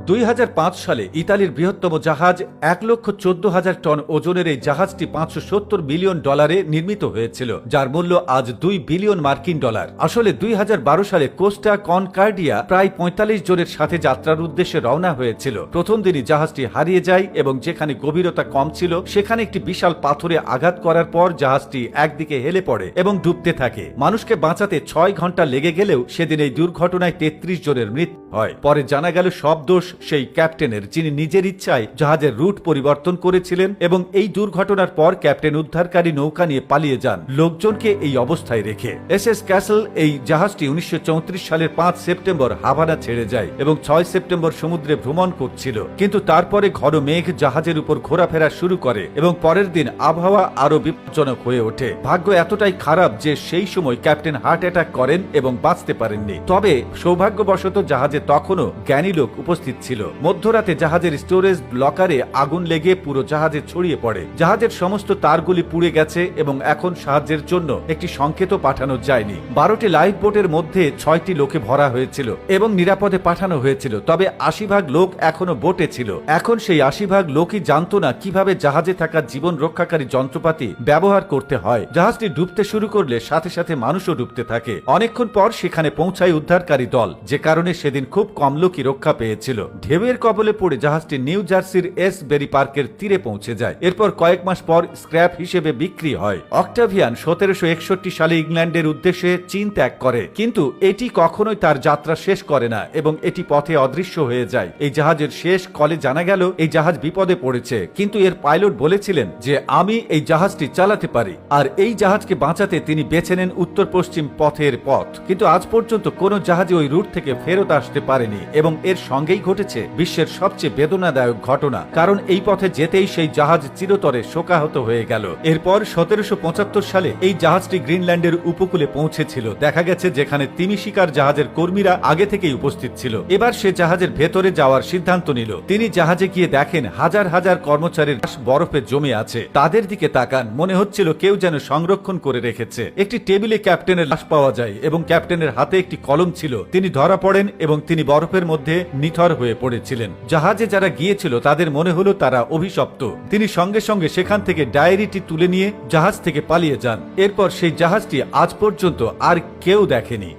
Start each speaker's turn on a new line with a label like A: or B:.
A: 2005 সালে ইতালির বৃহত্তম জাহাজ 1,14,000 টন ওজনের এই জাহাজটি $570 মিলিয়ন নির্মিত হয়েছিল, যার মূল্য আজ $2 বিলিয়ন মার্কিন ডলার। আসলে 2012 সালে কোস্টা কনকার্ডিয়া প্রায় 45 জনের সাথে যাত্রার উদ্দেশ্যে রওনা হয়েছিল। প্রথম দিনই জাহাজটি হারিয়ে যায় এবং যেখানে গভীরতা কম ছিল সেখানে একটি বিশাল পাথরে আঘাত করার পর জাহাজটি একদিকে হেলে পড়ে এবং ডুবতে থাকে। মানুষকে বাঁচাতে 6 ঘন্টা লেগে গেলেও সেদিন এই দুর্ঘটনায় 33 জনের মৃত্যু হয়। পরে জানা গেল সব দোষ সেই ক্যাপ্টেনের, যিনি নিজের ইচ্ছায় জাহাজের রুট পরিবর্তন করেছিলেন এবং এই দুর্ঘটনার পর ক্যাপ্টেন উদ্ধারকারী নৌকা নিয়ে পালিয়ে যান, লোকজনকে এই অবস্থায় রেখে। এসএস ক্যাসেল এই জাহাজটি 1934 সালের 5 সেপ্টেম্বর হাভানা ছেড়ে যায় এবং 6 সেপ্টেম্বর সমুদ্রে ভ্রমণ করছিল। কিন্তু তারপরে ঘন মেঘ জাহাজের উপর ঘোরাফেরা শুরু করে এবং পরের দিন আবহাওয়া আরো বিপজ্জনক হয়ে ওঠে। ভাগ্য এতটাই খারাপ যে সেই সময় ক্যাপ্টেন হার্ট অ্যাটাক করেন এবং বাঁচতে পারেননি। তবে সৌভাগ্যবশত জাহাজে তখনও জ্ঞানী লোক উপস্থিত ছিল। মধ্যরাতে জাহাজের স্টোরেজ ব্লকারে আগুন লেগে পুরো জাহাজে ছড়িয়ে পড়ে। জাহাজের সমস্ত তারগুলি পুড়ে গেছে এবং এখন সাহায্যের জন্য একটি সংকেতও পাঠানো যায়নি। 12টি লাইফ বোটের মধ্যে 6টি লোকে ভরা হয়েছিল এবং নিরাপদে পাঠানো হয়েছিল। তবে 80 ভাগ লোক এখনো বোটে ছিল। এখন সেই 80 ভাগ লোকই জানত না কিভাবে জাহাজে থাকা জীবন রক্ষাকারী যন্ত্রপাতি ব্যবহার করতে হয়। জাহাজটি ডুবতে শুরু করলে সাথে সাথে মানুষও ডুবতে থাকে। অনেকক্ষণ পর সেখানে পৌঁছায় উদ্ধারকারী দল, যে কারণে সেদিন খুব কম লোকই রক্ষা পেয়েছিল। ঢেউয়ের কবলে পড়ে জাহাজটি নিউ জার্সির এস বেরি পার্কের তীরে পৌঁছে যায়। এরপর কয়েক মাস পর স্ক্র্যাপ হিসেবে বিক্রি হয়। অক্টাভিয়ান 1761 সালে ইংল্যান্ডের উদ্দেশ্যে চীন ত্যাগ করে, কিন্তু এটি কখনোই তার যাত্রা শেষ করে না এবং এটি পথে অদৃশ্য হয়ে যায়। এই জাহাজের শেষ কলে জানা গেল এই জাহাজ বিপদে পড়েছে, কিন্তু এর পাইলট বলেছিলেন যে আমি এই জাহাজটি চালাতে পারি, আর এই জাহাজকে বাঁচাতে তিনি বেছে নেন উত্তর পশ্চিম পথের পথ। কিন্তু আজ পর্যন্ত কোনো জাহাজে ওই রুট থেকে ফেরত আসতে পারেনি এবং এর সঙ্গেই ঘটেছে বিশ্বের সবচেয়ে বেদনাদায়ক ঘটনা, কারণ এই পথে যেতেই সেই জাহাজ চিরতরে শোকাহত হয়ে গেল। এরপর 1775 সালে এই জাহাজটি গ্রিনল্যান্ডের উপকূলে পৌঁছেছিল। দেখা গেছে যেখানে তিমি শিকার জাহাজের কর্মীরা আগে থেকেই উপস্থিত ছিল। এবার সে জাহাজের ভেতরে যাওয়ার সিদ্ধান্ত নিল। তিনি জাহাজে গিয়ে দেখেন হাজার হাজার কর্মচারীর লাশ বরফে জমে আছে। তাদের দিকে তাকান, মনে হচ্ছিল কেউ যেন সংরক্ষণ করে রেখেছে। একটি টেবিলে ক্যাপ্টেনের লাশ পাওয়া যায় এবং ক্যাপ্টেনের হাতে একটি কলম ছিল। তিনি ধরা পড়েন এবং তিনি বরফের মধ্যে নিথর হয়ে পড়েছিলেন। জাহাজে যারা গিয়েছিল তাদের মনে হলো তারা অভিশপ্ত। তিনি সঙ্গে সঙ্গে সেখান থেকে ডায়েরিটি তুলে নিয়ে জাহাজ থেকে পালিয়ে যান। এরপর সেই জাহাজটি আজ পর্যন্ত আর কেউ দেখেনি।